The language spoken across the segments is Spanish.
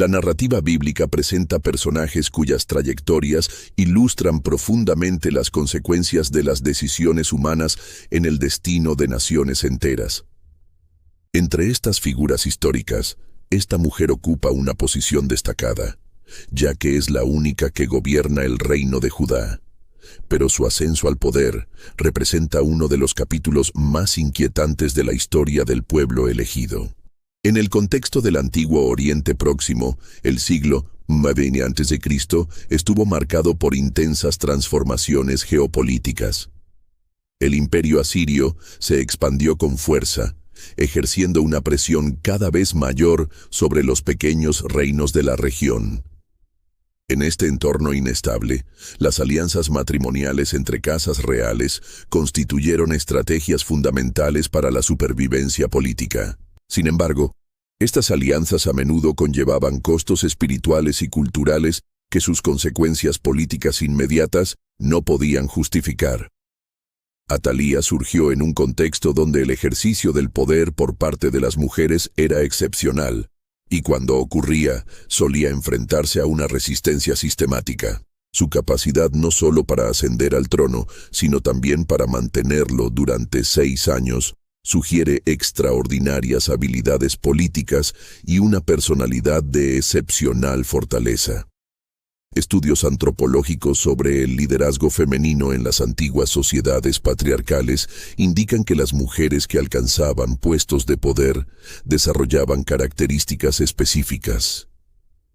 La narrativa bíblica presenta personajes cuyas trayectorias ilustran profundamente las consecuencias de las decisiones humanas en el destino de naciones enteras. Entre estas figuras históricas, esta mujer ocupa una posición destacada, ya que es la única que gobierna el reino de Judá. Pero su ascenso al poder representa uno de los capítulos más inquietantes de la historia del pueblo elegido. En el contexto del antiguo Oriente Próximo, el siglo IX a.C. estuvo marcado por intensas transformaciones geopolíticas. El imperio asirio se expandió con fuerza, ejerciendo una presión cada vez mayor sobre los pequeños reinos de la región. En este entorno inestable, las alianzas matrimoniales entre casas reales constituyeron estrategias fundamentales para la supervivencia política. Sin embargo, estas alianzas a menudo conllevaban costos espirituales y culturales que sus consecuencias políticas inmediatas no podían justificar. Atalía surgió en un contexto donde el ejercicio del poder por parte de las mujeres era excepcional, y cuando ocurría, solía enfrentarse a una resistencia sistemática. Su capacidad no solo para ascender al trono, sino también para mantenerlo durante 6 años, sugiere extraordinarias habilidades políticas y una personalidad de excepcional fortaleza. Estudios antropológicos sobre el liderazgo femenino en las antiguas sociedades patriarcales indican que las mujeres que alcanzaban puestos de poder desarrollaban características específicas: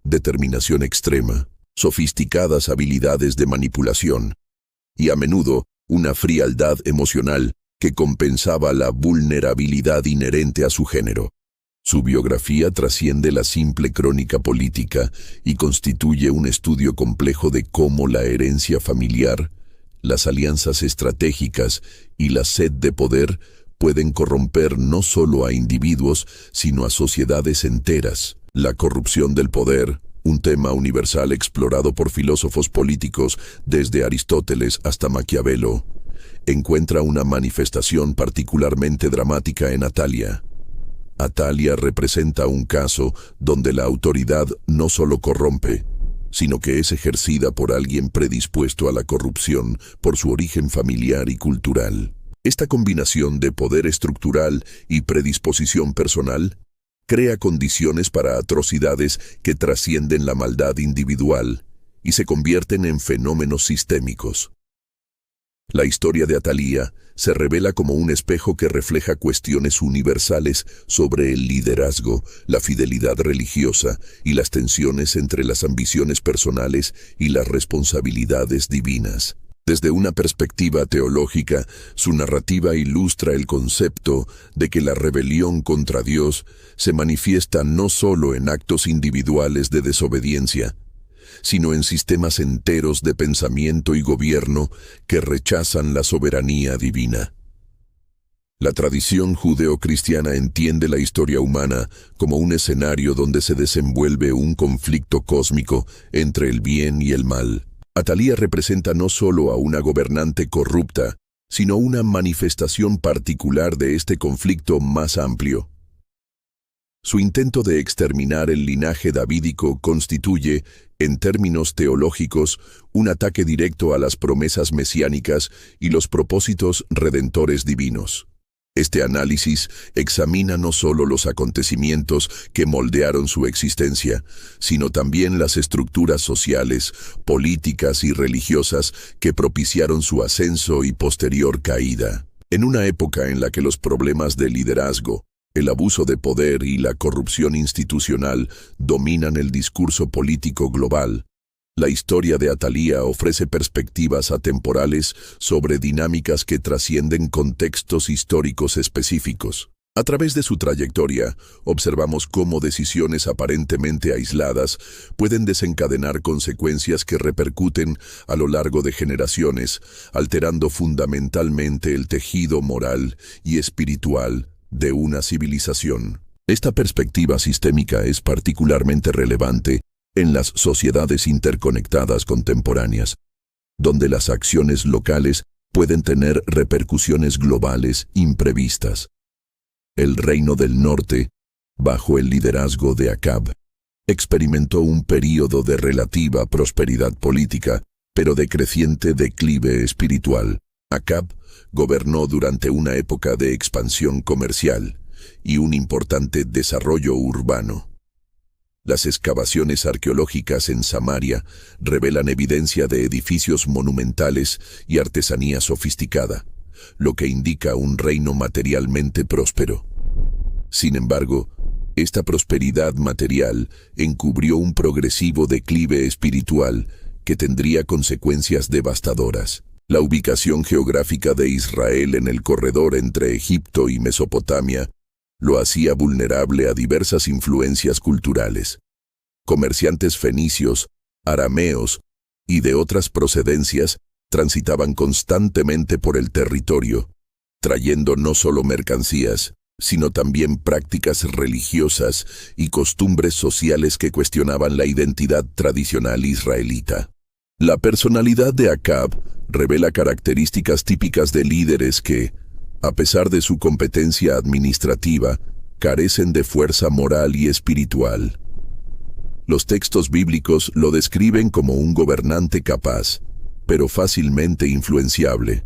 determinación extrema, sofisticadas habilidades de manipulación y, a menudo, una frialdad emocional que compensaba la vulnerabilidad inherente a su género. Su biografía trasciende la simple crónica política y constituye un estudio complejo de cómo la herencia familiar, las alianzas estratégicas y la sed de poder pueden corromper no solo a individuos, sino a sociedades enteras. La corrupción del poder, un tema universal explorado por filósofos políticos desde Aristóteles hasta Maquiavelo, encuentra una manifestación particularmente dramática en Atalia. Atalia representa un caso donde la autoridad no solo corrompe, sino que es ejercida por alguien predispuesto a la corrupción por su origen familiar y cultural. Esta combinación de poder estructural y predisposición personal crea condiciones para atrocidades que trascienden la maldad individual y se convierten en fenómenos sistémicos. La historia de Atalía se revela como un espejo que refleja cuestiones universales sobre el liderazgo, la fidelidad religiosa y las tensiones entre las ambiciones personales y las responsabilidades divinas. Desde una perspectiva teológica, su narrativa ilustra el concepto de que la rebelión contra Dios se manifiesta no solo en actos individuales de desobediencia, sino en sistemas enteros de pensamiento y gobierno que rechazan la soberanía divina. La tradición judeocristiana entiende la historia humana como un escenario donde se desenvuelve un conflicto cósmico entre el bien y el mal. Atalía representa no solo a una gobernante corrupta, sino una manifestación particular de este conflicto más amplio. Su intento de exterminar el linaje davídico constituye, en términos teológicos, un ataque directo a las promesas mesiánicas y los propósitos redentores divinos. Este análisis examina no solo los acontecimientos que moldearon su existencia, sino también las estructuras sociales, políticas y religiosas que propiciaron su ascenso y posterior caída. En una época en la que los problemas de liderazgo, el abuso de poder y la corrupción institucional dominan el discurso político global, la historia de Atalía ofrece perspectivas atemporales sobre dinámicas que trascienden contextos históricos específicos. A través de su trayectoria, observamos cómo decisiones aparentemente aisladas pueden desencadenar consecuencias que repercuten a lo largo de generaciones, alterando fundamentalmente el tejido moral y espiritual de una civilización. Esta perspectiva sistémica es particularmente relevante en las sociedades interconectadas contemporáneas, donde las acciones locales pueden tener repercusiones globales imprevistas. El Reino del Norte, bajo el liderazgo de Acab, experimentó un período de relativa prosperidad política, pero de creciente declive espiritual. Acab gobernó durante una época de expansión comercial y un importante desarrollo urbano. Las excavaciones arqueológicas en Samaria revelan evidencia de edificios monumentales y artesanía sofisticada, lo que indica un reino materialmente próspero. Sin embargo, esta prosperidad material encubrió un progresivo declive espiritual que tendría consecuencias devastadoras. La ubicación geográfica de Israel en el corredor entre Egipto y Mesopotamia lo hacía vulnerable a diversas influencias culturales. Comerciantes fenicios, arameos y de otras procedencias transitaban constantemente por el territorio, trayendo no solo mercancías, sino también prácticas religiosas y costumbres sociales que cuestionaban la identidad tradicional israelita. La personalidad de Acab revela características típicas de líderes que, a pesar de su competencia administrativa, carecen de fuerza moral y espiritual. Los textos bíblicos lo describen como un gobernante capaz, pero fácilmente influenciable,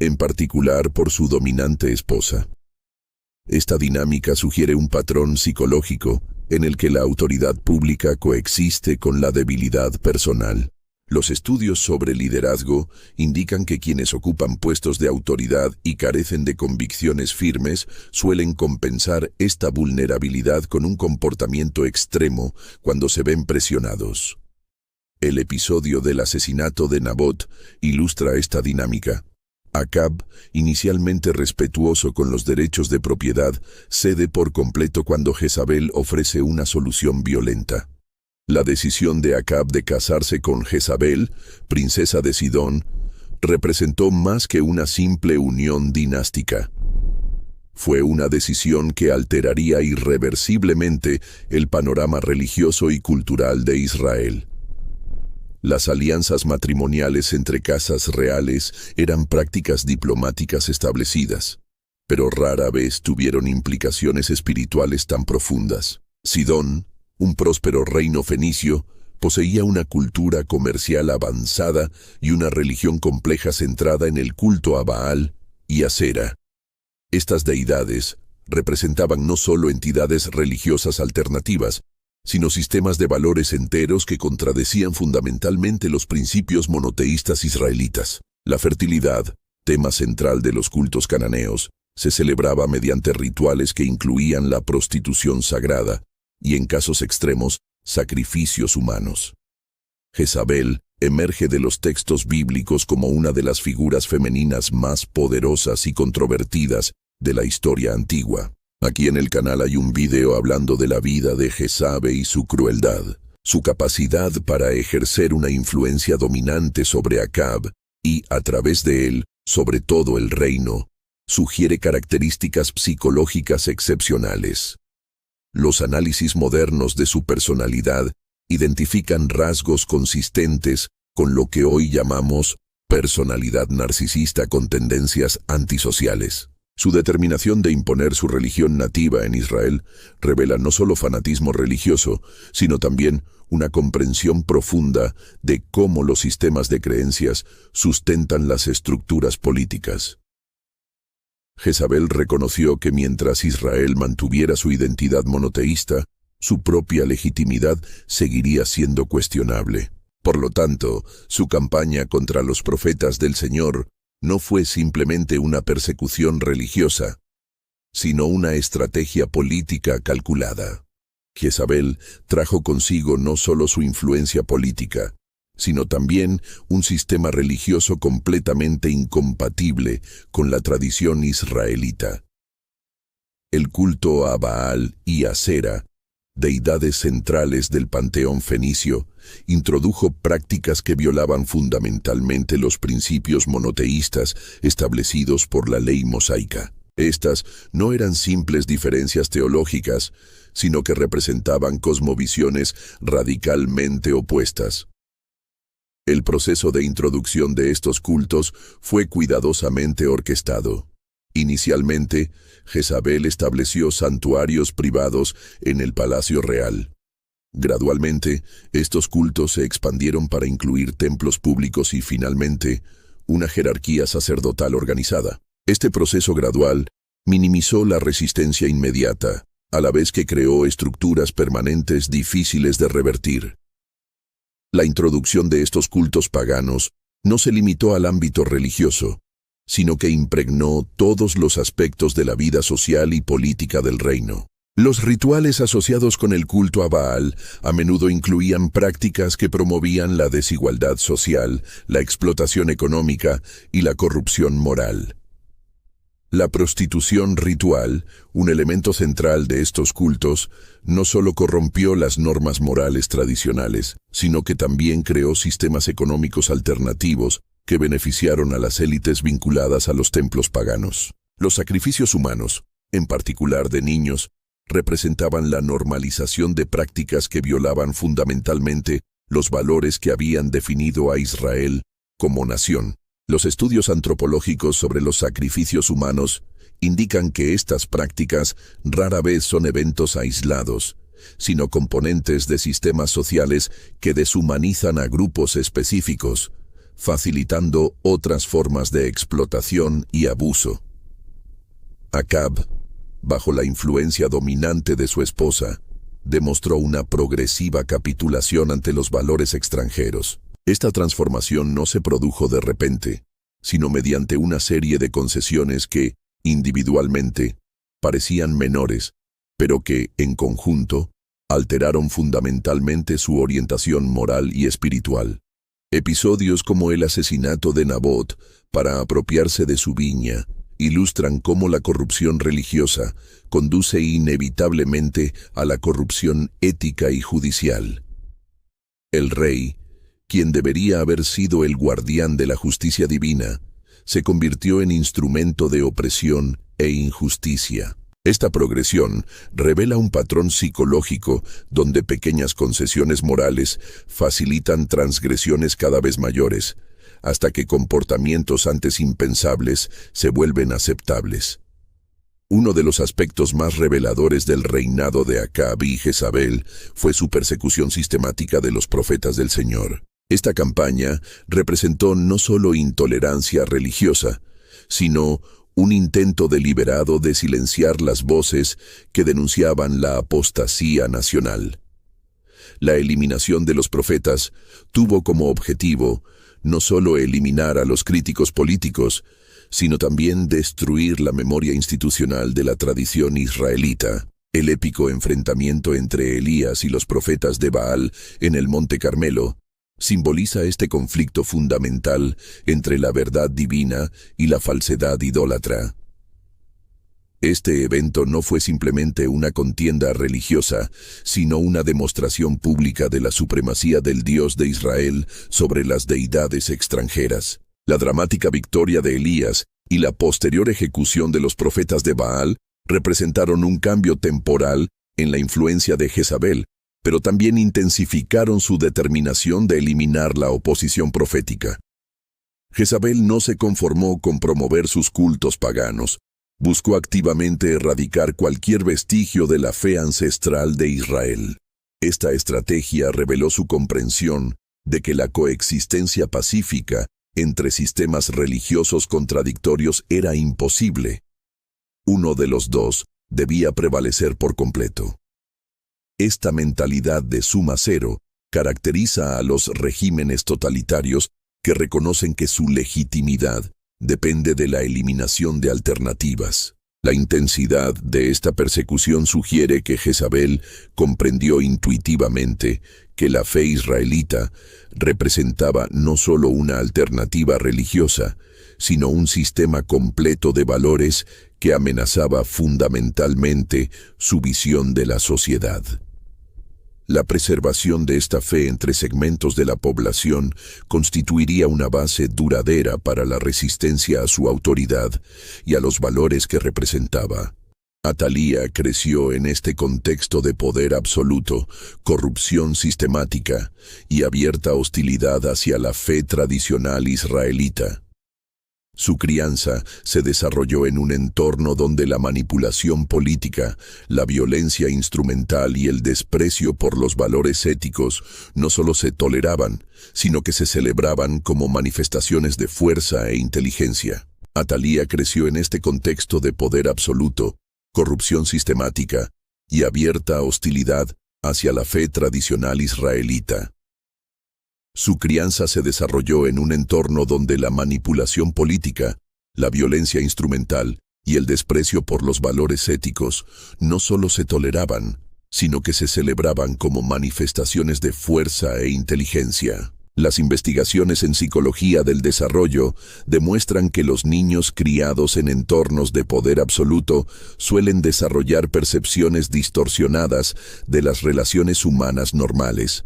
en particular por su dominante esposa. Esta dinámica sugiere un patrón psicológico en el que la autoridad pública coexiste con la debilidad personal. Los estudios sobre liderazgo indican que quienes ocupan puestos de autoridad y carecen de convicciones firmes suelen compensar esta vulnerabilidad con un comportamiento extremo cuando se ven presionados. El episodio del asesinato de Nabot ilustra esta dinámica. Acab, inicialmente respetuoso con los derechos de propiedad, cede por completo cuando Jezabel ofrece una solución violenta. La decisión de Acab de casarse con Jezabel, princesa de Sidón, representó más que una simple unión dinástica. Fue una decisión que alteraría irreversiblemente el panorama religioso y cultural de Israel. Las alianzas matrimoniales entre casas reales eran prácticas diplomáticas establecidas, pero rara vez tuvieron implicaciones espirituales tan profundas. Sidón, un próspero reino fenicio, poseía una cultura comercial avanzada y una religión compleja centrada en el culto a Baal y Asera. Estas deidades representaban no solo entidades religiosas alternativas, sino sistemas de valores enteros que contradecían fundamentalmente los principios monoteístas israelitas. La fertilidad, tema central de los cultos cananeos, se celebraba mediante rituales que incluían la prostitución sagrada y, en casos extremos, sacrificios humanos. Jezabel emerge de los textos bíblicos como una de las figuras femeninas más poderosas y controvertidas de la historia antigua. Aquí en el canal hay un video hablando de la vida de Jezabel y su crueldad, su capacidad para ejercer una influencia dominante sobre Acab y, a través de él, sobre todo el reino, sugiere características psicológicas excepcionales. Los análisis modernos de su personalidad identifican rasgos consistentes con lo que hoy llamamos personalidad narcisista con tendencias antisociales. Su determinación de imponer su religión nativa en Israel revela no solo fanatismo religioso, sino también una comprensión profunda de cómo los sistemas de creencias sustentan las estructuras políticas. Jezabel reconoció que mientras Israel mantuviera su identidad monoteísta, su propia legitimidad seguiría siendo cuestionable. Por lo tanto, su campaña contra los profetas del Señor no fue simplemente una persecución religiosa, sino una estrategia política calculada. Jezabel trajo consigo no solo su influencia política, sino también un sistema religioso completamente incompatible con la tradición israelita. El culto a Baal y Asera, deidades centrales del panteón fenicio, introdujo prácticas que violaban fundamentalmente los principios monoteístas establecidos por la ley mosaica. Estas no eran simples diferencias teológicas, sino que representaban cosmovisiones radicalmente opuestas. El proceso de introducción de estos cultos fue cuidadosamente orquestado. Inicialmente, Jezabel estableció santuarios privados en el Palacio Real. Gradualmente, estos cultos se expandieron para incluir templos públicos y, finalmente, una jerarquía sacerdotal organizada. Este proceso gradual minimizó la resistencia inmediata, a la vez que creó estructuras permanentes difíciles de revertir. La introducción de estos cultos paganos no se limitó al ámbito religioso, sino que impregnó todos los aspectos de la vida social y política del reino. Los rituales asociados con el culto a Baal a menudo incluían prácticas que promovían la desigualdad social, la explotación económica y la corrupción moral. La prostitución ritual, un elemento central de estos cultos, no solo corrompió las normas morales tradicionales, sino que también creó sistemas económicos alternativos que beneficiaron a las élites vinculadas a los templos paganos. Los sacrificios humanos, en particular de niños, representaban la normalización de prácticas que violaban fundamentalmente los valores que habían definido a Israel como nación. Los estudios antropológicos sobre los sacrificios humanos indican que estas prácticas rara vez son eventos aislados, sino componentes de sistemas sociales que deshumanizan a grupos específicos, facilitando otras formas de explotación y abuso. Acab, bajo la influencia dominante de su esposa, demostró una progresiva capitulación ante los valores extranjeros. Esta transformación no se produjo de repente, sino mediante una serie de concesiones que, individualmente, parecían menores, pero que, en conjunto, alteraron fundamentalmente su orientación moral y espiritual. Episodios como el asesinato de Nabot para apropiarse de su viña ilustran cómo la corrupción religiosa conduce inevitablemente a la corrupción ética y judicial. El rey, quien debería haber sido el guardián de la justicia divina, se convirtió en instrumento de opresión e injusticia. Esta progresión revela un patrón psicológico donde pequeñas concesiones morales facilitan transgresiones cada vez mayores, hasta que comportamientos antes impensables se vuelven aceptables. Uno de los aspectos más reveladores del reinado de Acab y Jezabel fue su persecución sistemática de los profetas del Señor. Esta campaña representó no solo intolerancia religiosa, sino un intento deliberado de silenciar las voces que denunciaban la apostasía nacional. La eliminación de los profetas tuvo como objetivo no solo eliminar a los críticos políticos, sino también destruir la memoria institucional de la tradición israelita. El épico enfrentamiento entre Elías y los profetas de Baal en el Monte Carmelo simboliza este conflicto fundamental entre la verdad divina y la falsedad idólatra. Este evento no fue simplemente una contienda religiosa, sino una demostración pública de la supremacía del Dios de Israel sobre las deidades extranjeras. La dramática victoria de Elías y la posterior ejecución de los profetas de Baal representaron un cambio temporal en la influencia de Jezabel, pero también intensificaron su determinación de eliminar la oposición profética. Jezabel no se conformó con promover sus cultos paganos. Buscó activamente erradicar cualquier vestigio de la fe ancestral de Israel. Esta estrategia reveló su comprensión de que la coexistencia pacífica entre sistemas religiosos contradictorios era imposible. Uno de los dos debía prevalecer por completo. Esta mentalidad de suma cero caracteriza a los regímenes totalitarios que reconocen que su legitimidad depende de la eliminación de alternativas. La intensidad de esta persecución sugiere que Jezabel comprendió intuitivamente que la fe israelita representaba no solo una alternativa religiosa, sino un sistema completo de valores que amenazaba fundamentalmente su visión de la sociedad. La preservación de esta fe entre segmentos de la población constituiría una base duradera para la resistencia a su autoridad y a los valores que representaba. Atalía creció en este contexto de poder absoluto, corrupción sistemática y abierta hostilidad hacia la fe tradicional israelita. Su crianza se desarrolló en un entorno donde la manipulación política, la violencia instrumental y el desprecio por los valores éticos no solo se toleraban, sino que se celebraban como manifestaciones de fuerza e inteligencia. Atalía creció en este contexto de poder absoluto, corrupción sistemática y abierta hostilidad hacia la fe tradicional israelita. Su crianza se desarrolló en un entorno donde la manipulación política, la violencia instrumental y el desprecio por los valores éticos no solo se toleraban, sino que se celebraban como manifestaciones de fuerza e inteligencia. Las investigaciones en psicología del desarrollo demuestran que los niños criados en entornos de poder absoluto suelen desarrollar percepciones distorsionadas de las relaciones humanas normales.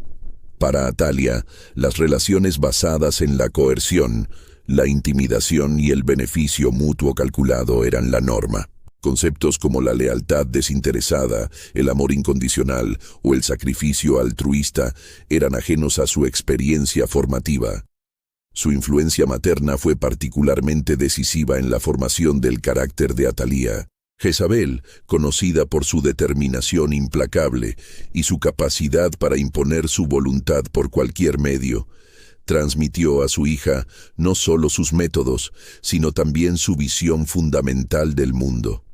Para Atalía, las relaciones basadas en la coerción, la intimidación y el beneficio mutuo calculado eran la norma. Conceptos como la lealtad desinteresada, el amor incondicional o el sacrificio altruista eran ajenos a su experiencia formativa. Su influencia materna fue particularmente decisiva en la formación del carácter de Atalía. Jezabel, conocida por su determinación implacable y su capacidad para imponer su voluntad por cualquier medio, transmitió a su hija no solo sus métodos, sino también su visión fundamental del mundo.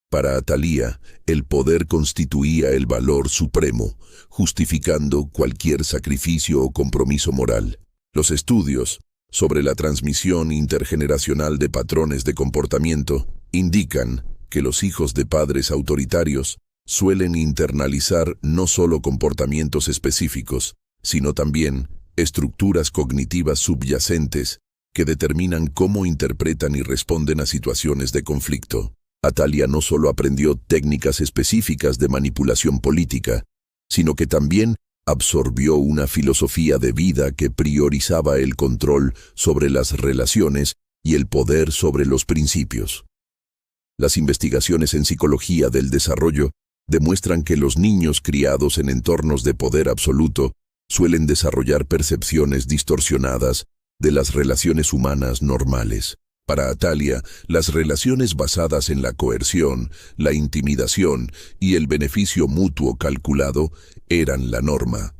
Para Atalía, el poder constituía el valor supremo, justificando cualquier sacrificio o compromiso moral. Los estudios sobre la transmisión intergeneracional de patrones de comportamiento indican que los hijos de padres autoritarios suelen internalizar no solo comportamientos específicos, sino también estructuras cognitivas subyacentes que determinan cómo interpretan y responden a situaciones de conflicto. Atalía no solo aprendió técnicas específicas de manipulación política, sino que también absorbió una filosofía de vida que priorizaba el control sobre las relaciones y el poder sobre los principios. Las investigaciones en psicología del desarrollo demuestran que los niños criados en entornos de poder absoluto suelen desarrollar percepciones distorsionadas de las relaciones humanas normales. Para Atalía, las relaciones basadas en la coerción, la intimidación y el beneficio mutuo calculado eran la norma.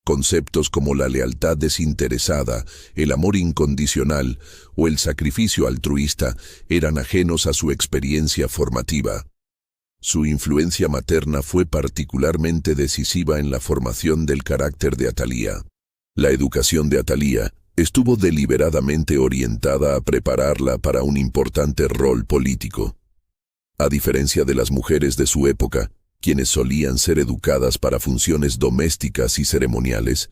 Conceptos como la lealtad desinteresada, el amor incondicional o el sacrificio altruista eran ajenos a su experiencia formativa. Su influencia materna fue particularmente decisiva en la formación del carácter de Atalía. La educación de Atalía estuvo deliberadamente orientada a prepararla para un importante rol político. A diferencia de las mujeres de su época, quienes solían ser educadas para funciones domésticas y ceremoniales,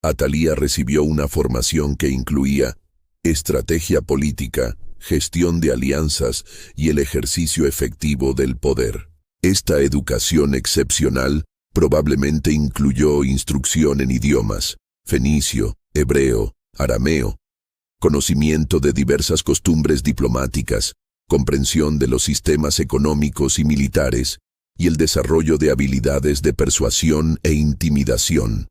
Atalía recibió una formación que incluía estrategia política, gestión de alianzas y el ejercicio efectivo del poder. Esta educación excepcional probablemente incluyó instrucción en idiomas, fenicio, hebreo, arameo, conocimiento de diversas costumbres diplomáticas, comprensión de los sistemas económicos y militares, y el desarrollo de habilidades de persuasión e intimidación.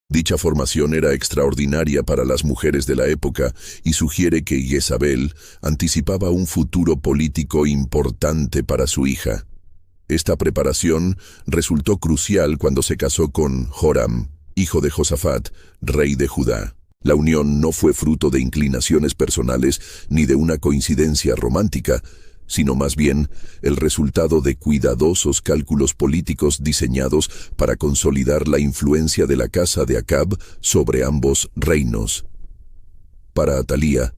Dicha formación era extraordinaria para las mujeres de la época y sugiere que Jezabel anticipaba un futuro político importante para su hija. Esta preparación resultó crucial cuando se casó con Joram, hijo de Josafat, rey de Judá. La unión no fue fruto de inclinaciones personales ni de una coincidencia romántica, sino más bien el resultado de cuidadosos cálculos políticos diseñados para consolidar la influencia de la casa de Acab sobre ambos reinos. Para Atalía,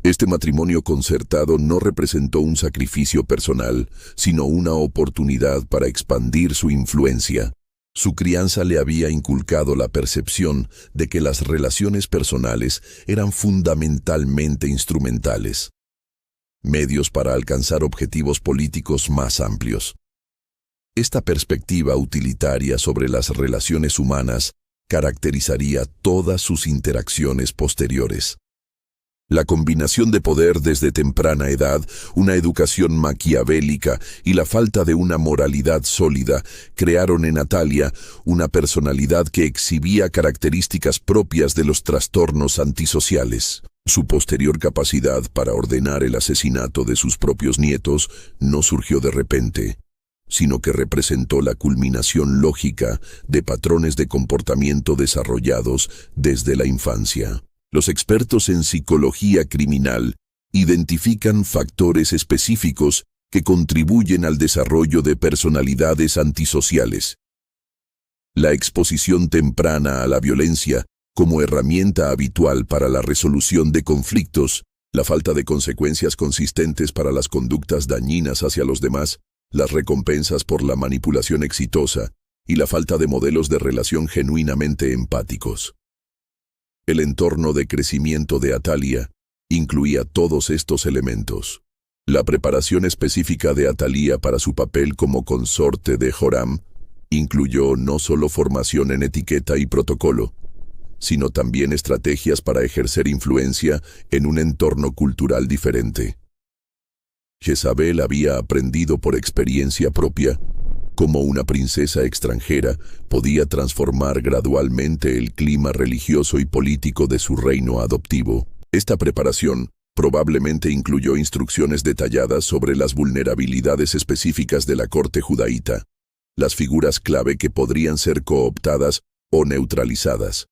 este matrimonio concertado no representó un sacrificio personal, sino una oportunidad para expandir su influencia. Su crianza le había inculcado la percepción de que las relaciones personales eran fundamentalmente instrumentales, medios para alcanzar objetivos políticos más amplios. Esta perspectiva utilitaria sobre las relaciones humanas caracterizaría todas sus interacciones posteriores. La combinación de poder desde temprana edad, una educación maquiavélica y la falta de una moralidad sólida crearon en Atalía una personalidad que exhibía características propias de los trastornos antisociales. Su posterior capacidad para ordenar el asesinato de sus propios nietos no surgió de repente, sino que representó la culminación lógica de patrones de comportamiento desarrollados desde la infancia. Los expertos en psicología criminal identifican factores específicos que contribuyen al desarrollo de personalidades antisociales. La exposición temprana a la violencia como herramienta habitual para la resolución de conflictos, la falta de consecuencias consistentes para las conductas dañinas hacia los demás, las recompensas por la manipulación exitosa y la falta de modelos de relación genuinamente empáticos. El entorno de crecimiento de Atalia incluía todos estos elementos. La preparación específica de Atalia para su papel como consorte de Joram incluyó no solo formación en etiqueta y protocolo, sino también estrategias para ejercer influencia en un entorno cultural diferente. Jezabel había aprendido por experiencia propia cómo una princesa extranjera podía transformar gradualmente el clima religioso y político de su reino adoptivo. Esta preparación probablemente incluyó instrucciones detalladas sobre las vulnerabilidades específicas de la corte judaíta, las figuras clave que podrían ser cooptadas o neutralizadas,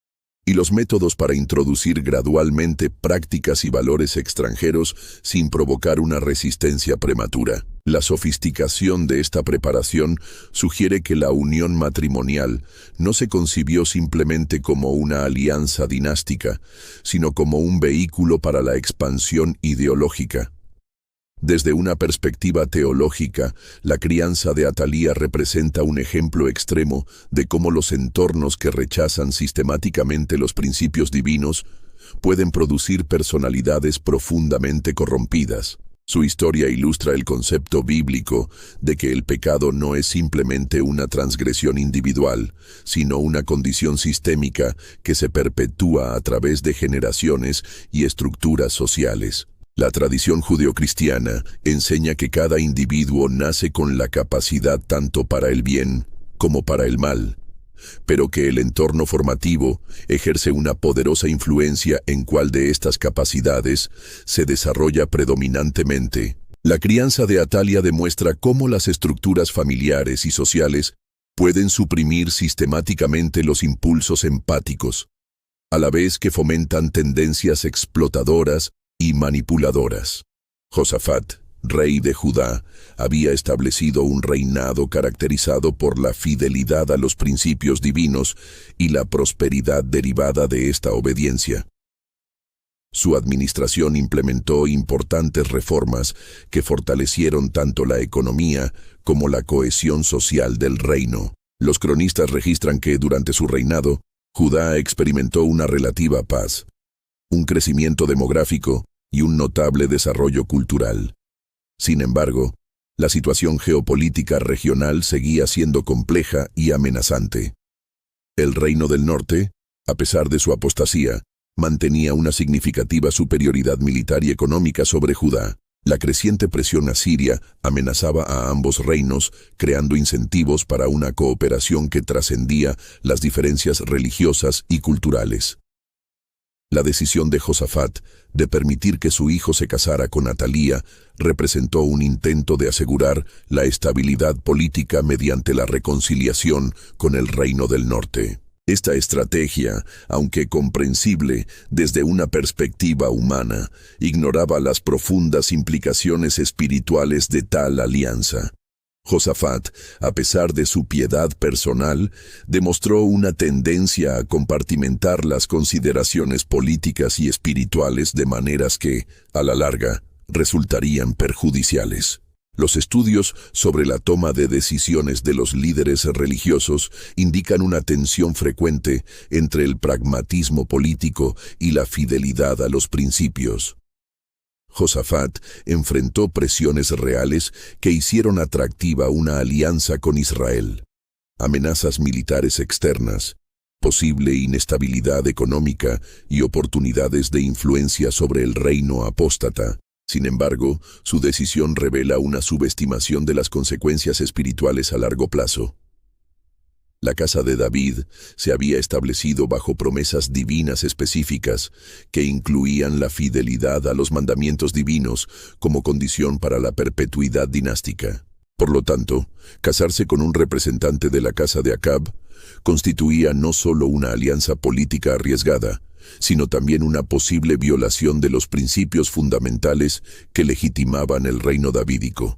y los métodos para introducir gradualmente prácticas y valores extranjeros sin provocar una resistencia prematura. La sofisticación de esta preparación sugiere que la unión matrimonial no se concibió simplemente como una alianza dinástica, sino como un vehículo para la expansión ideológica. Desde una perspectiva teológica, la crianza de Atalia representa un ejemplo extremo de cómo los entornos que rechazan sistemáticamente los principios divinos pueden producir personalidades profundamente corrompidas. Su historia ilustra el concepto bíblico de que el pecado no es simplemente una transgresión individual, sino una condición sistémica que se perpetúa a través de generaciones y estructuras sociales. La tradición judeocristiana enseña que cada individuo nace con la capacidad tanto para el bien como para el mal, pero que el entorno formativo ejerce una poderosa influencia en cuál de estas capacidades se desarrolla predominantemente. La crianza de Atalia demuestra cómo las estructuras familiares y sociales pueden suprimir sistemáticamente los impulsos empáticos, a la vez que fomentan tendencias explotadoras y manipuladoras. Josafat, rey de Judá, había establecido un reinado caracterizado por la fidelidad a los principios divinos y la prosperidad derivada de esta obediencia. Su administración implementó importantes reformas que fortalecieron tanto la economía como la cohesión social del reino. Los cronistas registran que durante su reinado, Judá experimentó una relativa paz, un crecimiento demográfico y un notable desarrollo cultural. Sin embargo, la situación geopolítica regional seguía siendo compleja y amenazante. El Reino del Norte, a pesar de su apostasía, mantenía una significativa superioridad militar y económica sobre Judá. La creciente presión asiria amenazaba a ambos reinos, creando incentivos para una cooperación que trascendía las diferencias religiosas y culturales. La decisión de Josafat de permitir que su hijo se casara con Atalia representó un intento de asegurar la estabilidad política mediante la reconciliación con el Reino del Norte. Esta estrategia, aunque comprensible desde una perspectiva humana, ignoraba las profundas implicaciones espirituales de tal alianza. Josafat, a pesar de su piedad personal, demostró una tendencia a compartimentar las consideraciones políticas y espirituales de maneras que, a la larga, resultarían perjudiciales. Los estudios sobre la toma de decisiones de los líderes religiosos indican una tensión frecuente entre el pragmatismo político y la fidelidad a los principios. Josafat enfrentó presiones reales que hicieron atractiva una alianza con Israel. Amenazas militares externas, posible inestabilidad económica y oportunidades de influencia sobre el reino apóstata. Sin embargo, su decisión revela una subestimación de las consecuencias espirituales a largo plazo. La casa de David se había establecido bajo promesas divinas específicas que incluían la fidelidad a los mandamientos divinos como condición para la perpetuidad dinástica. Por lo tanto, casarse con un representante de la casa de Acab constituía no solo una alianza política arriesgada, sino también una posible violación de los principios fundamentales que legitimaban el reino davídico.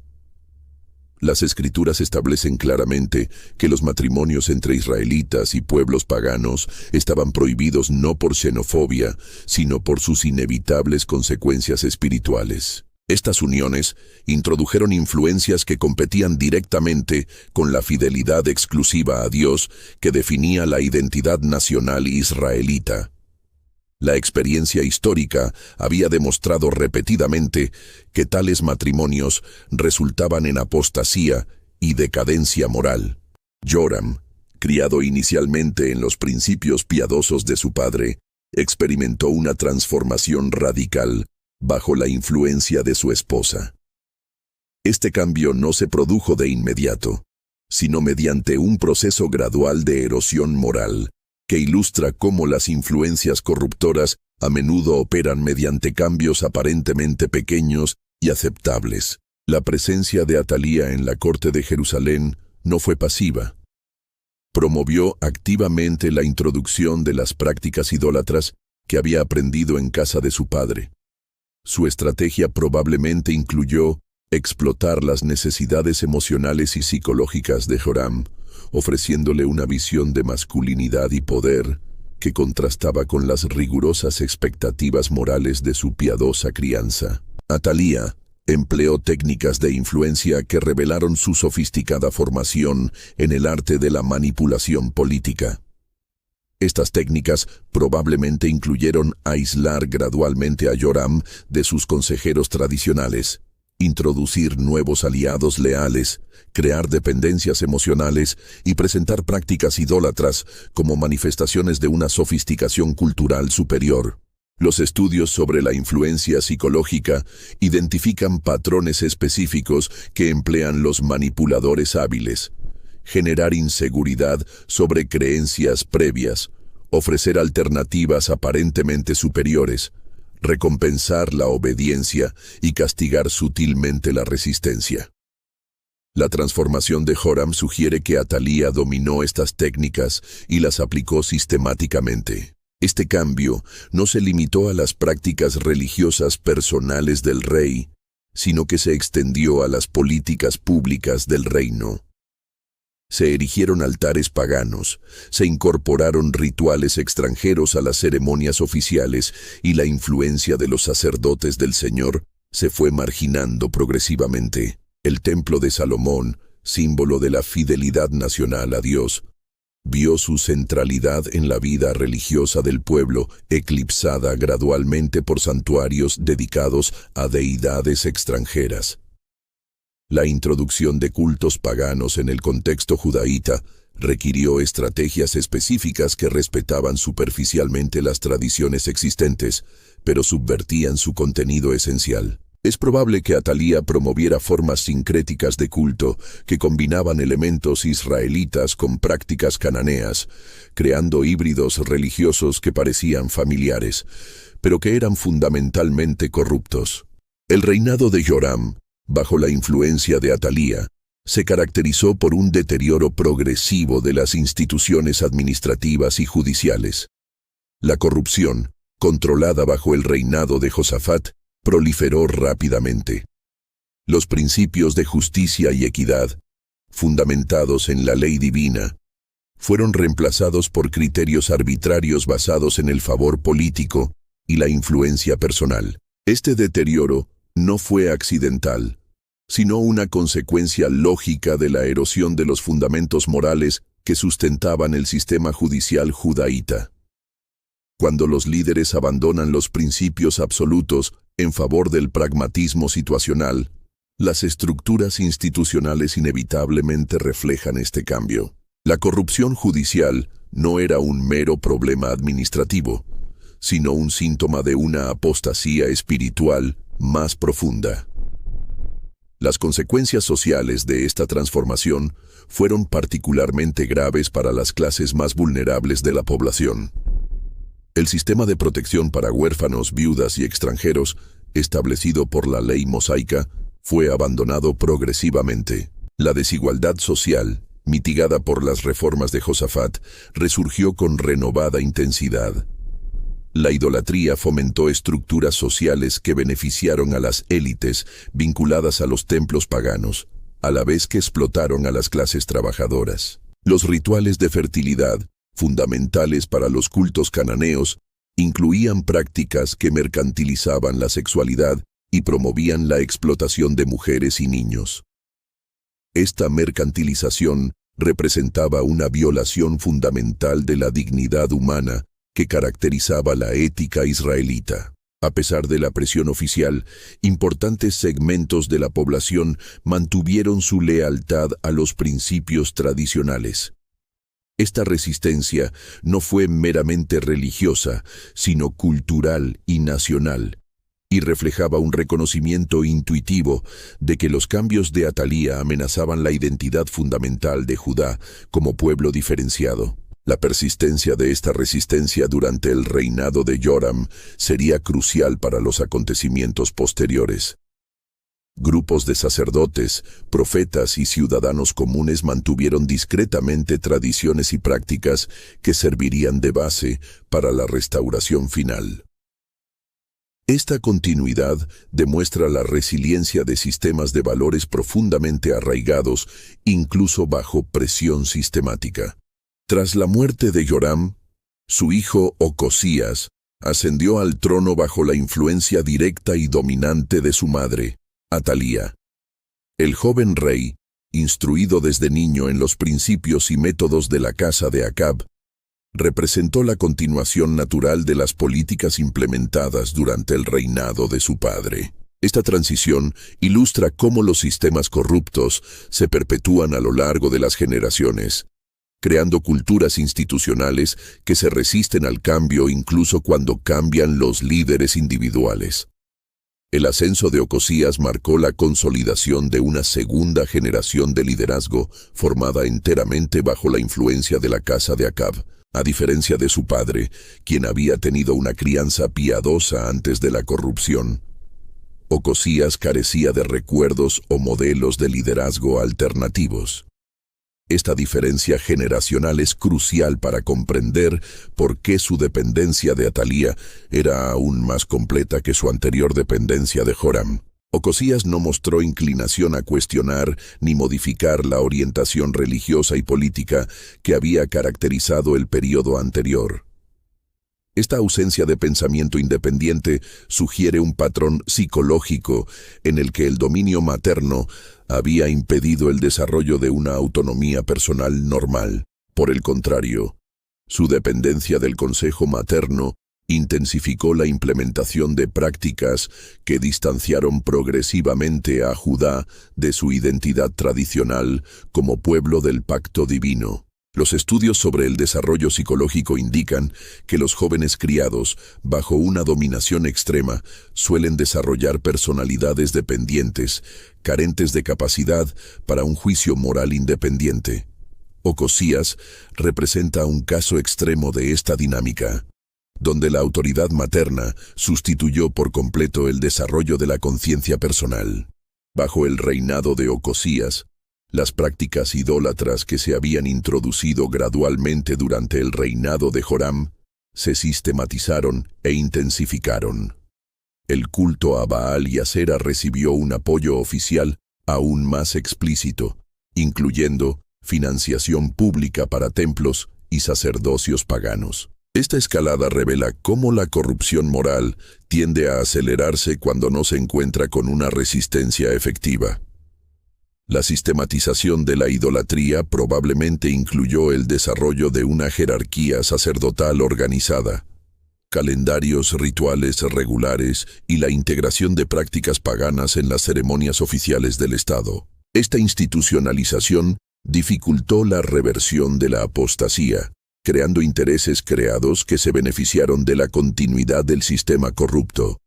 Las Escrituras establecen claramente que los matrimonios entre israelitas y pueblos paganos estaban prohibidos no por xenofobia, sino por sus inevitables consecuencias espirituales. Estas uniones introdujeron influencias que competían directamente con la fidelidad exclusiva a Dios que definía la identidad nacional israelita. La experiencia histórica había demostrado repetidamente que tales matrimonios resultaban en apostasía y decadencia moral. Joram, criado inicialmente en los principios piadosos de su padre, experimentó una transformación radical bajo la influencia de su esposa. Este cambio no se produjo de inmediato, sino mediante un proceso gradual de erosión moral, que ilustra cómo las influencias corruptoras a menudo operan mediante cambios aparentemente pequeños y aceptables. La presencia de Atalía en la corte de Jerusalén no fue pasiva. Promovió activamente la introducción de las prácticas idólatras que había aprendido en casa de su padre. Su estrategia probablemente incluyó explotar las necesidades emocionales y psicológicas de Joram, ofreciéndole una visión de masculinidad y poder que contrastaba con las rigurosas expectativas morales de su piadosa crianza. Atalía empleó técnicas de influencia que revelaron su sofisticada formación en el arte de la manipulación política. Estas técnicas probablemente incluyeron aislar gradualmente a Joram de sus consejeros tradicionales, introducir nuevos aliados leales, crear dependencias emocionales y presentar prácticas idólatras como manifestaciones de una sofisticación cultural superior. Los estudios sobre la influencia psicológica identifican patrones específicos que emplean los manipuladores hábiles: generar inseguridad sobre creencias previas, ofrecer alternativas aparentemente superiores, recompensar la obediencia y castigar sutilmente la resistencia. La transformación de Joram sugiere que Atalía dominó estas técnicas y las aplicó sistemáticamente. Este cambio no se limitó a las prácticas religiosas personales del rey, sino que se extendió a las políticas públicas del reino. Se erigieron altares paganos, se incorporaron rituales extranjeros a las ceremonias oficiales y la influencia de los sacerdotes del Señor se fue marginando progresivamente. El templo de Salomón, símbolo de la fidelidad nacional a Dios, vio su centralidad en la vida religiosa del pueblo eclipsada gradualmente por santuarios dedicados a deidades extranjeras. La introducción de cultos paganos en el contexto judaíta requirió estrategias específicas que respetaban superficialmente las tradiciones existentes, pero subvertían su contenido esencial. Es probable que Atalía promoviera formas sincréticas de culto que combinaban elementos israelitas con prácticas cananeas, creando híbridos religiosos que parecían familiares, pero que eran fundamentalmente corruptos. El reinado de Joram, bajo la influencia de Atalía, se caracterizó por un deterioro progresivo de las instituciones administrativas y judiciales. La corrupción, controlada bajo el reinado de Josafat, proliferó rápidamente. Los principios de justicia y equidad, fundamentados en la ley divina, fueron reemplazados por criterios arbitrarios basados en el favor político y la influencia personal. Este deterioro no fue accidental, sino una consecuencia lógica de la erosión de los fundamentos morales que sustentaban el sistema judicial judaíta. Cuando los líderes abandonan los principios absolutos en favor del pragmatismo situacional, las estructuras institucionales inevitablemente reflejan este cambio. La corrupción judicial no era un mero problema administrativo, sino un síntoma de una apostasía espiritual más profunda. Las consecuencias sociales de esta transformación fueron particularmente graves para las clases más vulnerables de la población. El sistema de protección para huérfanos, viudas y extranjeros, establecido por la ley mosaica, fue abandonado progresivamente. La desigualdad social, mitigada por las reformas de Josafat, resurgió con renovada intensidad. La idolatría fomentó estructuras sociales que beneficiaron a las élites vinculadas a los templos paganos, a la vez que explotaron a las clases trabajadoras. Los rituales de fertilidad, fundamentales para los cultos cananeos, incluían prácticas que mercantilizaban la sexualidad y promovían la explotación de mujeres y niños. Esta mercantilización representaba una violación fundamental de la dignidad humana que caracterizaba la ética israelita. A pesar de la presión oficial, importantes segmentos de la población mantuvieron su lealtad a los principios tradicionales. Esta resistencia no fue meramente religiosa, sino cultural y nacional, y reflejaba un reconocimiento intuitivo de que los cambios de Atalía amenazaban la identidad fundamental de Judá como pueblo diferenciado. La persistencia de esta resistencia durante el reinado de Joram sería crucial para los acontecimientos posteriores. Grupos de sacerdotes, profetas y ciudadanos comunes mantuvieron discretamente tradiciones y prácticas que servirían de base para la restauración final. Esta continuidad demuestra la resiliencia de sistemas de valores profundamente arraigados, incluso bajo presión sistemática. Tras la muerte de Joram, su hijo Ocosías ascendió al trono bajo la influencia directa y dominante de su madre, Atalía. El joven rey, instruido desde niño en los principios y métodos de la casa de Acab, representó la continuación natural de las políticas implementadas durante el reinado de su padre. Esta transición ilustra cómo los sistemas corruptos se perpetúan a lo largo de las generaciones, creando culturas institucionales que se resisten al cambio incluso cuando cambian los líderes individuales. El ascenso de Ocosías marcó la consolidación de una segunda generación de liderazgo formada enteramente bajo la influencia de la casa de Acab, a diferencia de su padre, quien había tenido una crianza piadosa antes de la corrupción. Ocosías carecía de recuerdos o modelos de liderazgo alternativos. Esta diferencia generacional es crucial para comprender por qué su dependencia de Atalía era aún más completa que su anterior dependencia de Joram. Ocosías no mostró inclinación a cuestionar ni modificar la orientación religiosa y política que había caracterizado el período anterior. Esta ausencia de pensamiento independiente sugiere un patrón psicológico en el que el dominio materno había impedido el desarrollo de una autonomía personal normal. Por el contrario, su dependencia del consejo materno intensificó la implementación de prácticas que distanciaron progresivamente a Judá de su identidad tradicional como pueblo del pacto divino. Los estudios sobre el desarrollo psicológico indican que los jóvenes criados bajo una dominación extrema suelen desarrollar personalidades dependientes, carentes de capacidad para un juicio moral independiente. Ocosías representa un caso extremo de esta dinámica, donde la autoridad materna sustituyó por completo el desarrollo de la conciencia personal. Bajo el reinado de Ocosías, las prácticas idólatras que se habían introducido gradualmente durante el reinado de Joram se sistematizaron e intensificaron. El culto a Baal y Asera recibió un apoyo oficial aún más explícito, incluyendo financiación pública para templos y sacerdocios paganos. Esta escalada revela cómo la corrupción moral tiende a acelerarse cuando no se encuentra con una resistencia efectiva. La sistematización de la idolatría probablemente incluyó el desarrollo de una jerarquía sacerdotal organizada, calendarios rituales regulares y la integración de prácticas paganas en las ceremonias oficiales del Estado. Esta institucionalización dificultó la reversión de la apostasía, creando intereses creados que se beneficiaron de la continuidad del sistema corrupto.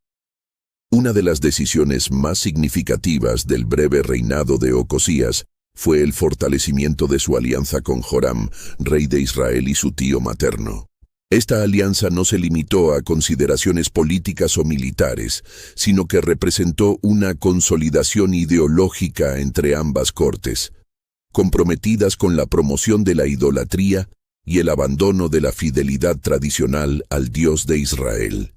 Una de las decisiones más significativas del breve reinado de Ocosías fue el fortalecimiento de su alianza con Joram, rey de Israel y su tío materno. Esta alianza no se limitó a consideraciones políticas o militares, sino que representó una consolidación ideológica entre ambas cortes, comprometidas con la promoción de la idolatría y el abandono de la fidelidad tradicional al Dios de Israel.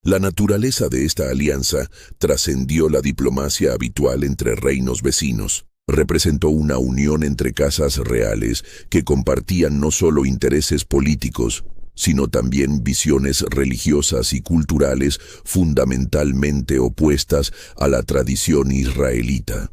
La naturaleza de esta alianza trascendió la diplomacia habitual entre reinos vecinos. Representó una unión entre casas reales que compartían no solo intereses políticos, sino también visiones religiosas y culturales fundamentalmente opuestas a la tradición israelita.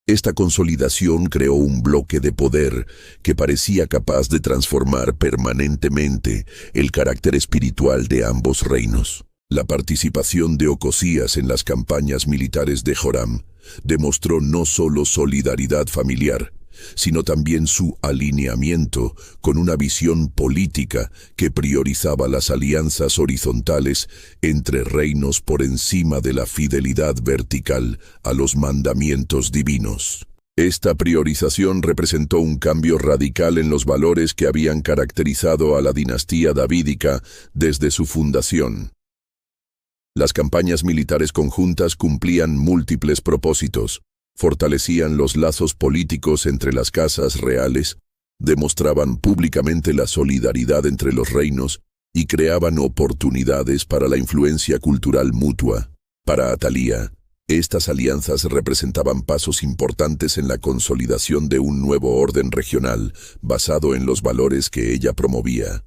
Esta consolidación creó un bloque de poder que parecía capaz de transformar permanentemente el carácter espiritual de ambos reinos. La participación de Ocosías en las campañas militares de Joram demostró no solo solidaridad familiar, sino también su alineamiento con una visión política que priorizaba las alianzas horizontales entre reinos por encima de la fidelidad vertical a los mandamientos divinos. Esta priorización representó un cambio radical en los valores que habían caracterizado a la dinastía davídica desde su fundación. Las campañas militares conjuntas cumplían múltiples propósitos, fortalecían los lazos políticos entre las casas reales, demostraban públicamente la solidaridad entre los reinos y creaban oportunidades para la influencia cultural mutua. Para Atalía, estas alianzas representaban pasos importantes en la consolidación de un nuevo orden regional basado en los valores que ella promovía.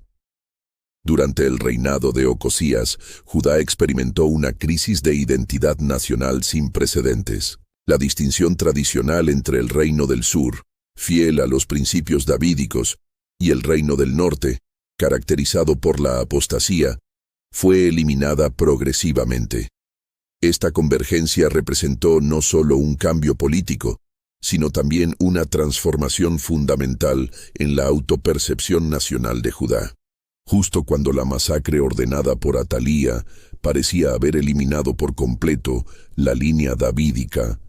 Durante el reinado de Ocosías, Judá experimentó una crisis de identidad nacional sin precedentes. La distinción tradicional entre el reino del sur, fiel a los principios davídicos, y el reino del norte, caracterizado por la apostasía, fue eliminada progresivamente. Esta convergencia representó no solo un cambio político, sino también una transformación fundamental en la autopercepción nacional de Judá. Justo cuando la masacre ordenada por Atalía parecía haber eliminado por completo la línea davídica,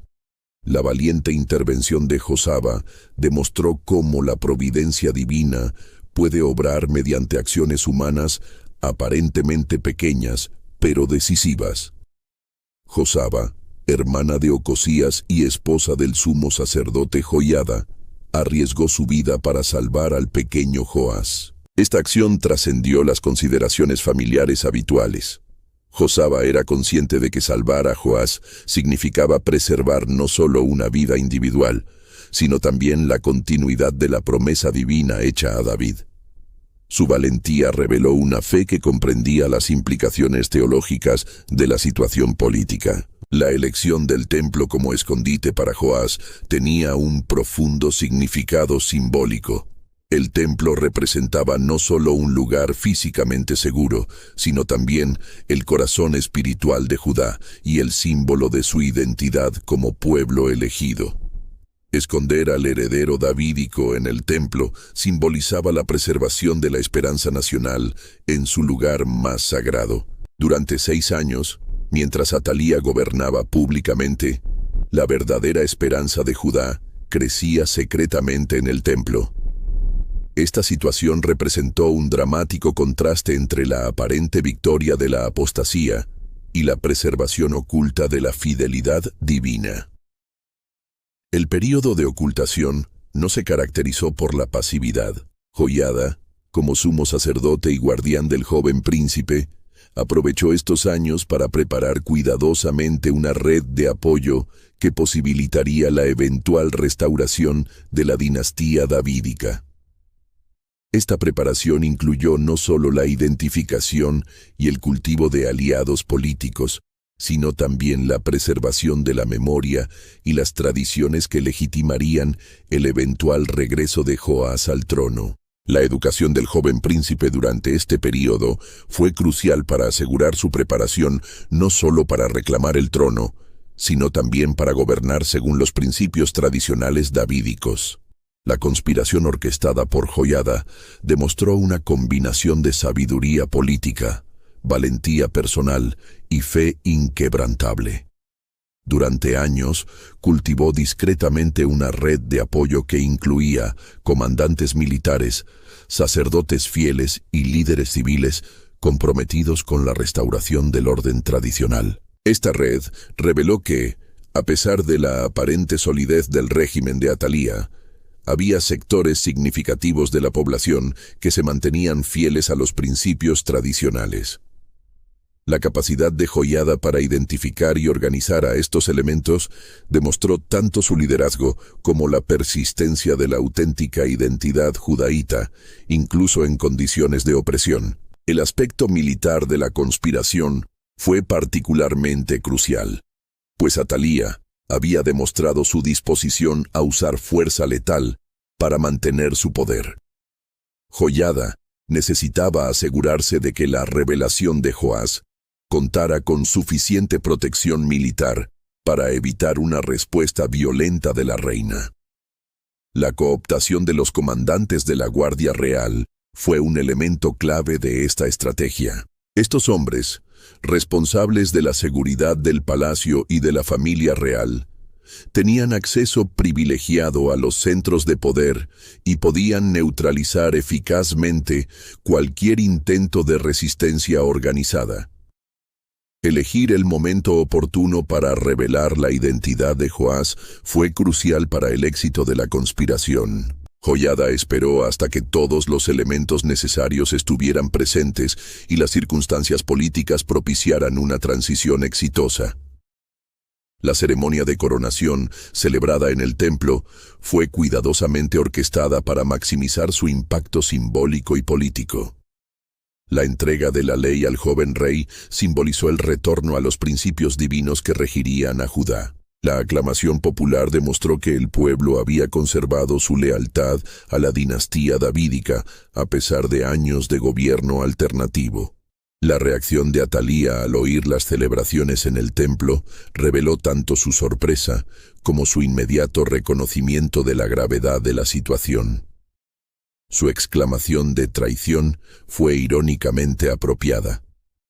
la valiente intervención de Josaba demostró cómo la providencia divina puede obrar mediante acciones humanas aparentemente pequeñas, pero decisivas. Josaba, hermana de Ocosías y esposa del sumo sacerdote Joiada, arriesgó su vida para salvar al pequeño Joás. Esta acción trascendió las consideraciones familiares habituales. Josaba era consciente de que salvar a Joás significaba preservar no solo una vida individual, sino también la continuidad de la promesa divina hecha a David. Su valentía reveló una fe que comprendía las implicaciones teológicas de la situación política. La elección del templo como escondite para Joás tenía un profundo significado simbólico. El templo representaba no solo un lugar físicamente seguro, sino también el corazón espiritual de Judá y el símbolo de su identidad como pueblo elegido. Esconder al heredero davídico en el templo simbolizaba la preservación de la esperanza nacional en su lugar más sagrado. Durante 6 años, mientras Atalía gobernaba públicamente, la verdadera esperanza de Judá crecía secretamente en el templo. Esta situación representó un dramático contraste entre la aparente victoria de la apostasía y la preservación oculta de la fidelidad divina. El período de ocultación no se caracterizó por la pasividad. Joiada, como sumo sacerdote y guardián del joven príncipe, aprovechó estos años para preparar cuidadosamente una red de apoyo que posibilitaría la eventual restauración de la dinastía davídica. Esta preparación incluyó no solo la identificación y el cultivo de aliados políticos, sino también la preservación de la memoria y las tradiciones que legitimarían el eventual regreso de Joás al trono. La educación del joven príncipe durante este período fue crucial para asegurar su preparación no solo para reclamar el trono, sino también para gobernar según los principios tradicionales davídicos. La conspiración orquestada por Joiada demostró una combinación de sabiduría política, valentía personal y fe inquebrantable. Durante años, cultivó discretamente una red de apoyo que incluía comandantes militares, sacerdotes fieles y líderes civiles comprometidos con la restauración del orden tradicional. Esta red reveló que, a pesar de la aparente solidez del régimen de Atalía, había sectores significativos de la población que se mantenían fieles a los principios tradicionales. La capacidad de Joiada para identificar y organizar a estos elementos demostró tanto su liderazgo como la persistencia de la auténtica identidad judaíta, incluso en condiciones de opresión. El aspecto militar de la conspiración fue particularmente crucial, pues Atalía había demostrado su disposición a usar fuerza letal para mantener su poder. Joiada necesitaba asegurarse de que la revelación de Joás contara con suficiente protección militar para evitar una respuesta violenta de la reina. La cooptación de los comandantes de la Guardia Real fue un elemento clave de esta estrategia. Estos hombres, responsables de la seguridad del palacio y de la familia real, tenían acceso privilegiado a los centros de poder y podían neutralizar eficazmente cualquier intento de resistencia organizada. Elegir el momento oportuno para revelar la identidad de Joás fue crucial para el éxito de la conspiración. Joiada esperó hasta que todos los elementos necesarios estuvieran presentes y las circunstancias políticas propiciaran una transición exitosa. La ceremonia de coronación, celebrada en el templo, fue cuidadosamente orquestada para maximizar su impacto simbólico y político. La entrega de la ley al joven rey simbolizó el retorno a los principios divinos que regirían a Judá. La aclamación popular demostró que el pueblo había conservado su lealtad a la dinastía davídica a pesar de años de gobierno alternativo. La reacción de Atalía al oír las celebraciones en el templo reveló tanto su sorpresa como su inmediato reconocimiento de la gravedad de la situación. Su exclamación de traición fue irónicamente apropiada,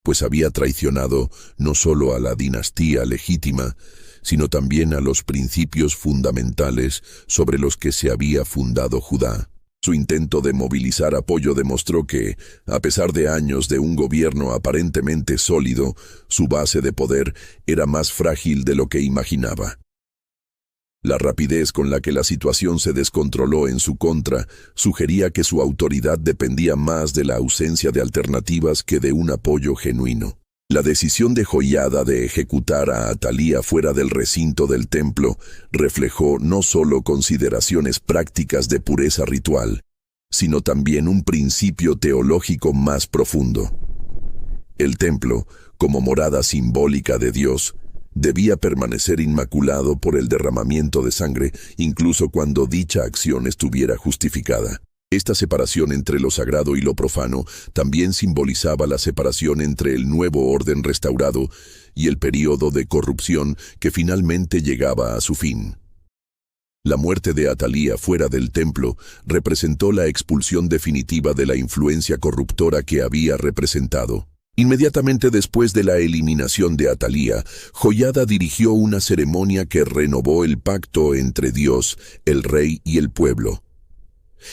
pues había traicionado no solo a la dinastía legítima, sino también a los principios fundamentales sobre los que se había fundado Judá. Su intento de movilizar apoyo demostró que, a pesar de años de un gobierno aparentemente sólido, su base de poder era más frágil de lo que imaginaba. La rapidez con la que la situación se descontroló en su contra sugería que su autoridad dependía más de la ausencia de alternativas que de un apoyo genuino. La decisión de Joiada de ejecutar a Atalía fuera del recinto del templo reflejó no solo consideraciones prácticas de pureza ritual, sino también un principio teológico más profundo. El templo, como morada simbólica de Dios, debía permanecer inmaculado por el derramamiento de sangre, incluso cuando dicha acción estuviera justificada. Esta separación entre lo sagrado y lo profano también simbolizaba la separación entre el nuevo orden restaurado y el período de corrupción que finalmente llegaba a su fin. La muerte de Atalía fuera del templo representó la expulsión definitiva de la influencia corruptora que había representado. Inmediatamente después de la eliminación de Atalía, Joiada dirigió una ceremonia que renovó el pacto entre Dios, el rey y el pueblo.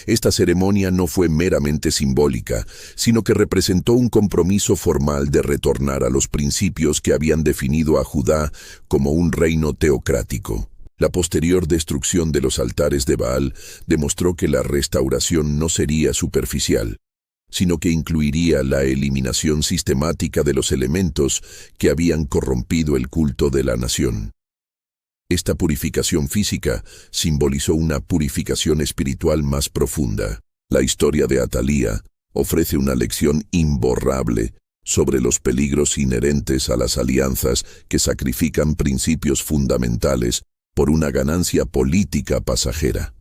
Esta ceremonia no fue meramente simbólica, sino que representó un compromiso formal de retornar a los principios que habían definido a Judá como un reino teocrático. La posterior destrucción de los altares de Baal demostró que la restauración no sería superficial, sino que incluiría la eliminación sistemática de los elementos que habían corrompido el culto de la nación. Esta purificación física simbolizó una purificación espiritual más profunda. La historia de Atalía ofrece una lección imborrable sobre los peligros inherentes a las alianzas que sacrifican principios fundamentales por una ganancia política pasajera.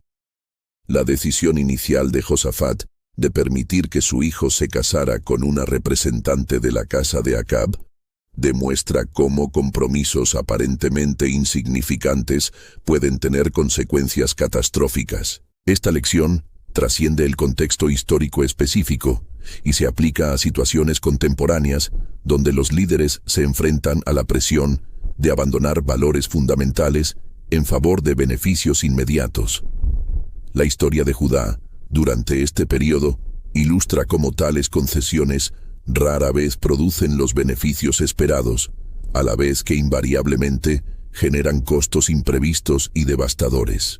La decisión inicial de Josafat de permitir que su hijo se casara con una representante de la casa de Acab demuestra cómo compromisos aparentemente insignificantes pueden tener consecuencias catastróficas. Esta lección Trasciende el contexto histórico específico y se aplica a situaciones contemporáneas donde los líderes se enfrentan a la presión de abandonar valores fundamentales en favor de beneficios inmediatos. La historia de Judá, durante este periodo, ilustra cómo tales concesiones rara vez producen los beneficios esperados, a la vez que invariablemente generan costos imprevistos y devastadores.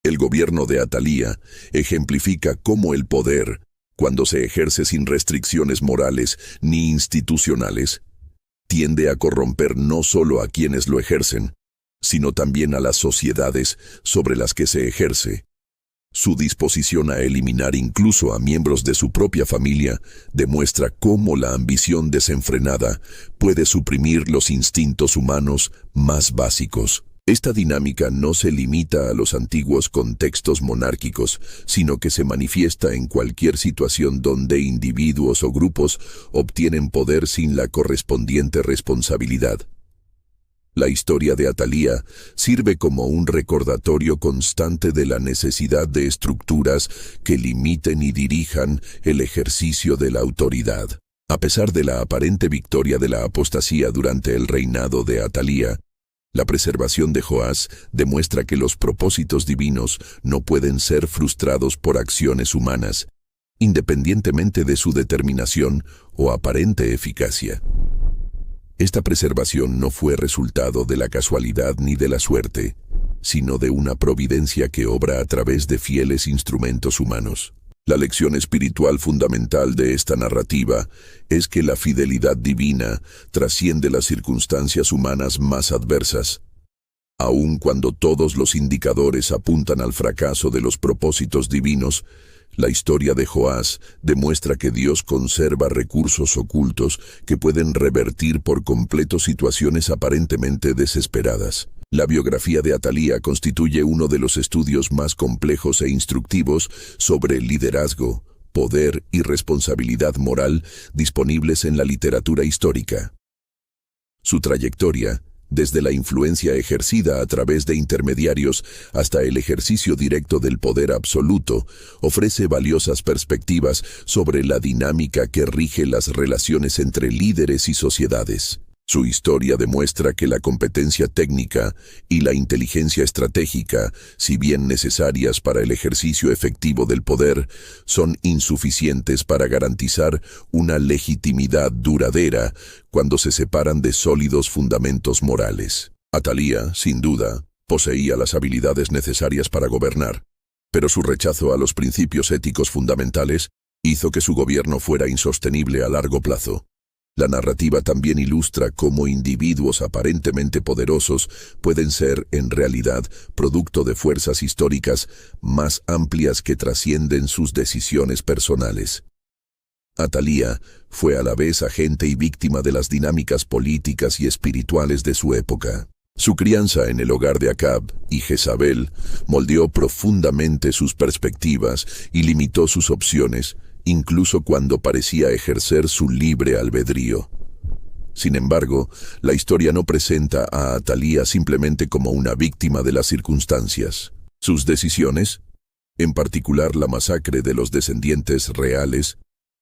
El gobierno de Atalía ejemplifica cómo el poder, cuando se ejerce sin restricciones morales ni institucionales, tiende a corromper no solo a quienes lo ejercen, sino también a las sociedades sobre las que se ejerce. Su disposición a eliminar incluso a miembros de su propia familia demuestra cómo la ambición desenfrenada puede suprimir los instintos humanos más básicos. Esta dinámica no se limita a los antiguos contextos monárquicos, sino que se manifiesta en cualquier situación donde individuos o grupos obtienen poder sin la correspondiente responsabilidad. La historia de Atalía sirve como un recordatorio constante de la necesidad de estructuras que limiten y dirijan el ejercicio de la autoridad. A pesar de la aparente victoria de la apostasía durante el reinado de Atalía, la preservación de Joás demuestra que los propósitos divinos no pueden ser frustrados por acciones humanas, independientemente de su determinación o aparente eficacia. Esta preservación no fue resultado de la casualidad ni de la suerte, sino de una providencia que obra a través de fieles instrumentos humanos. La lección espiritual fundamental de esta narrativa es que la fidelidad divina trasciende las circunstancias humanas más adversas. Aun cuando todos los indicadores apuntan al fracaso de los propósitos divinos, la historia de Joás demuestra que Dios conserva recursos ocultos que pueden revertir por completo situaciones aparentemente desesperadas. La biografía de Atalía constituye uno de los estudios más complejos e instructivos sobre liderazgo, poder y responsabilidad moral disponibles en la literatura histórica. Su trayectoria, desde la influencia ejercida a través de intermediarios hasta el ejercicio directo del poder absoluto, ofrece valiosas perspectivas sobre la dinámica que rige las relaciones entre líderes y sociedades. Su historia demuestra que la competencia técnica y la inteligencia estratégica, si bien necesarias para el ejercicio efectivo del poder, son insuficientes para garantizar una legitimidad duradera cuando se separan de sólidos fundamentos morales. Atalía, sin duda, poseía las habilidades necesarias para gobernar, pero su rechazo a los principios éticos fundamentales hizo que su gobierno fuera insostenible a largo plazo. La narrativa también ilustra cómo individuos aparentemente poderosos pueden ser, en realidad, producto de fuerzas históricas más amplias que trascienden sus decisiones personales. Atalía fue a la vez agente y víctima de las dinámicas políticas y espirituales de su época. Su crianza en el hogar de Acab y Jezabel moldeó profundamente sus perspectivas y limitó sus opciones, incluso cuando parecía ejercer su libre albedrío. Sin embargo, la historia no presenta a Atalía simplemente como una víctima de las circunstancias. Sus decisiones, en particular la masacre de los descendientes reales,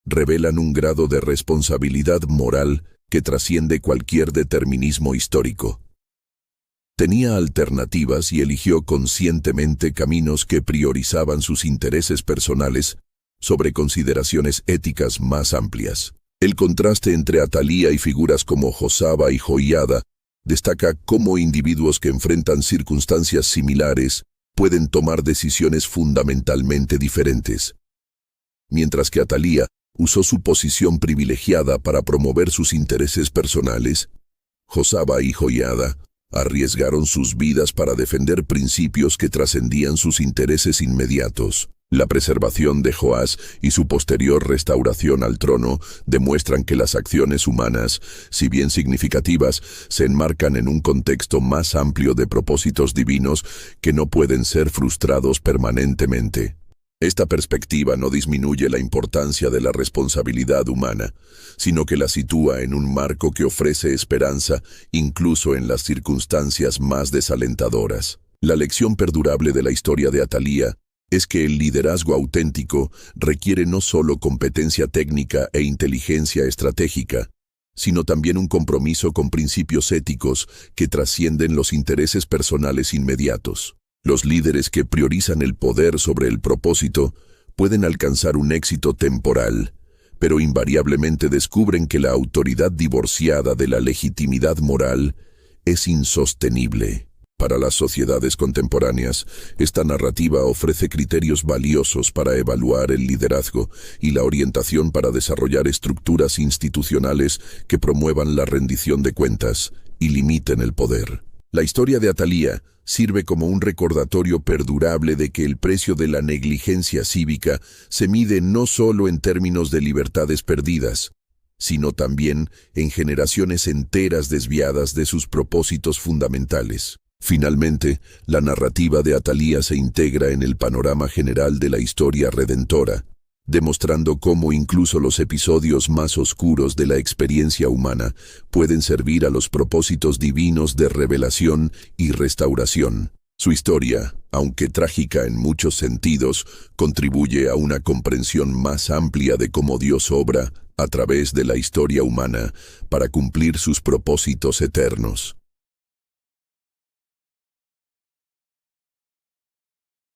revelan un grado de responsabilidad moral que trasciende cualquier determinismo histórico. Tenía alternativas y eligió conscientemente caminos que priorizaban sus intereses personales sobre consideraciones éticas más amplias. El contraste entre Atalía y figuras como Josaba y Joiada destaca cómo individuos que enfrentan circunstancias similares pueden tomar decisiones fundamentalmente diferentes. Mientras que Atalía usó su posición privilegiada para promover sus intereses personales, Josaba y Joiada arriesgaron sus vidas para defender principios que trascendían sus intereses inmediatos. La preservación de Joás y su posterior restauración al trono demuestran que las acciones humanas, si bien significativas, se enmarcan en un contexto más amplio de propósitos divinos que no pueden ser frustrados permanentemente. Esta perspectiva no disminuye la importancia de la responsabilidad humana, sino que la sitúa en un marco que ofrece esperanza incluso en las circunstancias más desalentadoras. La lección perdurable de la historia de Atalía es que el liderazgo auténtico requiere no solo competencia técnica e inteligencia estratégica, sino también un compromiso con principios éticos que trascienden los intereses personales inmediatos. Los líderes que priorizan el poder sobre el propósito pueden alcanzar un éxito temporal, pero invariablemente descubren que la autoridad divorciada de la legitimidad moral es insostenible. Para las sociedades contemporáneas, esta narrativa ofrece criterios valiosos para evaluar el liderazgo y la orientación para desarrollar estructuras institucionales que promuevan la rendición de cuentas y limiten el poder. La historia de Atalía sirve como un recordatorio perdurable de que el precio de la negligencia cívica se mide no solo en términos de libertades perdidas, sino también en generaciones enteras desviadas de sus propósitos fundamentales. Finalmente, la narrativa de Atalía se integra en el panorama general de la historia redentora, demostrando cómo incluso los episodios más oscuros de la experiencia humana pueden servir a los propósitos divinos de revelación y restauración. Su historia, aunque trágica en muchos sentidos, contribuye a una comprensión más amplia de cómo Dios obra a través de la historia humana para cumplir sus propósitos eternos.